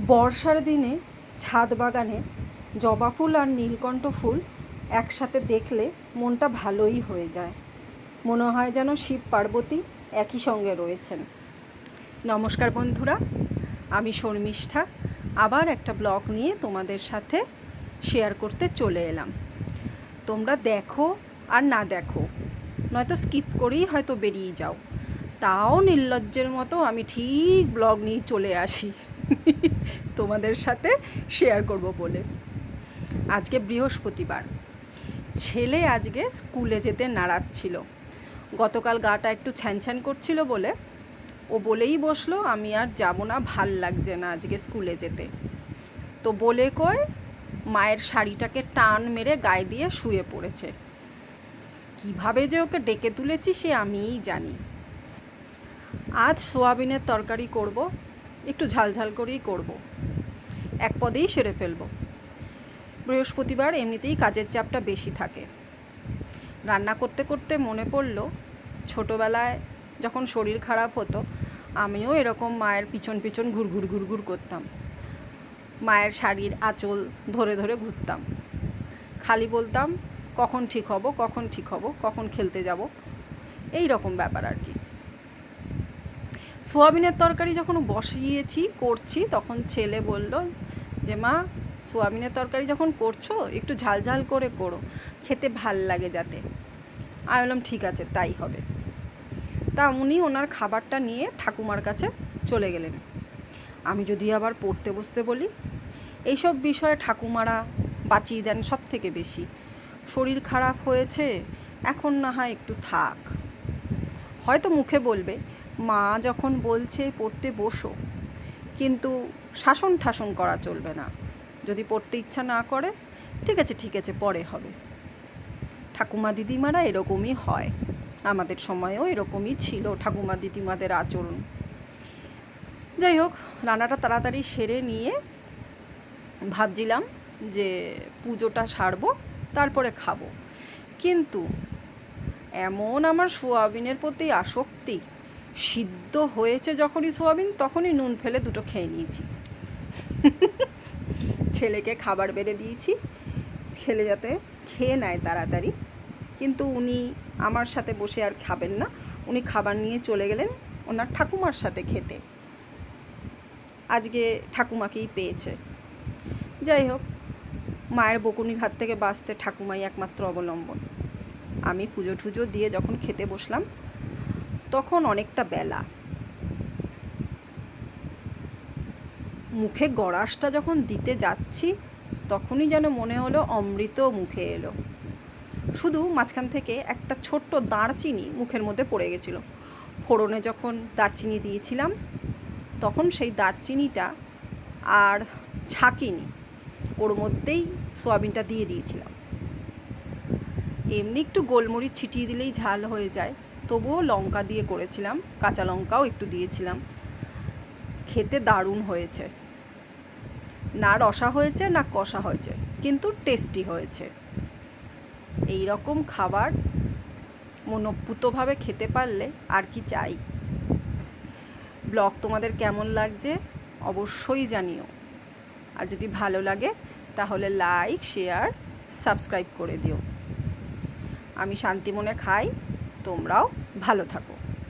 বর্ষার দিনে ছাদ বাগানে জবা ফুল আর নীলকণ্ঠ ফুল একসাথে দেখলে মনটা ভালোই হয়ে যায়। মনে হয় যেন শিব পার্বতী একই সঙ্গে রয়েছেন। নমস্কার বন্ধুরা, আমি শর্মিষ্ঠা আবার একটা ব্লগ নিয়ে তোমাদের সাথে শেয়ার করতে চলে এলাম। তোমরা দেখো আর না দেখো, নয়তো স্কিপ করেই হয়তো বেরিয়ে যাও, তাও নির্লজ্জের মতো আমি ঠিক ব্লগ নিয়ে চলে আসি তোমাদের সাথে শেয়ার করব বলে। আজকে বৃহস্পতিবার, ছেলে আজকে স্কুলে যেতে নাড়াচ্ছিল। গতকাল গাটা একটু ছ্যানছ্যান করছিল বলে ও বলেই বসলো আমি আর যাব না, ভাল লাগছে না আজকে স্কুলে যেতে। তো বলে কয় মায়ের শাড়িটাকে টান মেরে গায়ে দিয়ে শুয়ে পড়েছে। কিভাবে যে ওকে ডেকে তুলেছি সে আমিই জানি। আজ সোয়াবিনের তরকারি করব, একটু ঝালঝাল করেই করব, এক পদেই সেরে ফেলব। বৃহস্পতিবার এমনিতেই কাজের চাপটা বেশি থাকে। রান্না করতে করতে মনে পড়ল, ছোটোবেলায় যখন শরীর খারাপ হতো আমিও এরকম মায়ের পিছন পিছন ঘুরঘুর করতাম। মায়ের শাড়ির আঁচল ধরে ধরে ঘুরতাম, খালি বলতাম কখন ঠিক হব, কখন ঠিক হব, কখন খেলতে যাব, এই রকম ব্যাপার আর কি। সোয়াবিনের তরকারি যখন বসিয়েছি করছি তখন ছেলে বলল যে মা, সোয়াবিনের তরকারি যখন করছো একটু ঝালঝাল করে করো, খেতে ভাল লাগে যাতে। আমি বললাম ঠিক আছে, তাই হবে। তা উনি ওনার খাবারটা নিয়ে ঠাকুমার কাছে চলে গেলেন। আমি যদি আবার পড়তে বসতে বলি, এইসব বিষয়ে ঠাকুমারা বাঁচিয়ে দেন সব থেকে বেশি। শরীর খারাপ হয়েছে, এখন না হয় একটু থাক। হয়তো মুখে বলবে মা যখন বলছে পড়তে বসো, কিন্তু শাসন ঠাসন করা চলবে না। যদি পড়তে ইচ্ছা না করে ঠিক আছে পরে হবে। ঠাকুমা দিদিমারা এরকমই হয়, আমাদের সময়েও এরকমই ছিল ঠাকুমা দিদিমাদের আচরণ। যাই হোক, রান্নাটা তাড়াতাড়ি সেরে নিয়ে ভাবছিলাম যে পুজোটা সারবো, তারপরে খাবো। কিন্তু এমন আমার সোয়াবিনের প্রতি আসক্তি, সিদ্ধ হয়েছে যখনই সোয়াবিন তখনই নুন ফেলে দুটো খেয়ে নিয়েছি। ছেলেকে খাবার বেড়ে দিয়েছি, ছেলে যাতে খেয়ে নেয় তাড়াতাড়ি, কিন্তু উনি আমার সাথে বসে আর খাবেন না। উনি খাবার নিয়ে চলে গেলেন ওনার ঠাকুমার সাথে খেতে। আজকে ঠাকুমাকেই পেয়েছে। যাই হোক, মায়ের বকুনির হাত থেকে বাঁচতে ঠাকুমাই একমাত্র অবলম্বন। আমি পুজো টুজো দিয়ে যখন খেতে বসলাম তখন অনেকটা বেলা। মুখে গড়াসটা যখন দিতে যাচ্ছি তখনই যেন মনে হলো অমৃত মুখে এলো। শুধু মাঝখান থেকে একটা ছোট্ট দারচিনি মুখের মধ্যে পড়ে গেছিলো। ফোড়নে যখন দারচিনি দিয়েছিলাম তখন সেই দারচিনিটা আর ছাঁকিনি, ওর মধ্যেই সোয়াবিনটা দিয়ে দিয়েছিলাম। এমনি একটু গোলমরিচ ছিটিয়ে দিলেই ঝাল হয়ে যায়, তবুও লঙ্কা দিয়ে করেছিলাম, কাঁচা লঙ্কাও একটু দিয়েছিলাম। খেতে দারুণ হয়েছে, না রসা হয়েছে না কষা হয়েছে, কিন্তু টেস্টি হয়েছে। এই রকম খাবার মনোপুতভাবে খেতে পারলে আর কি চাই। ব্লগ তোমাদের কেমন লাগছে অবশ্যই জানিও, আর যদি ভালো লাগে তাহলে লাইক, শেয়ার, সাবস্ক্রাইব করে দিও। আমি শান্তি মনে খাই, তোমরাও ভালো থাকো।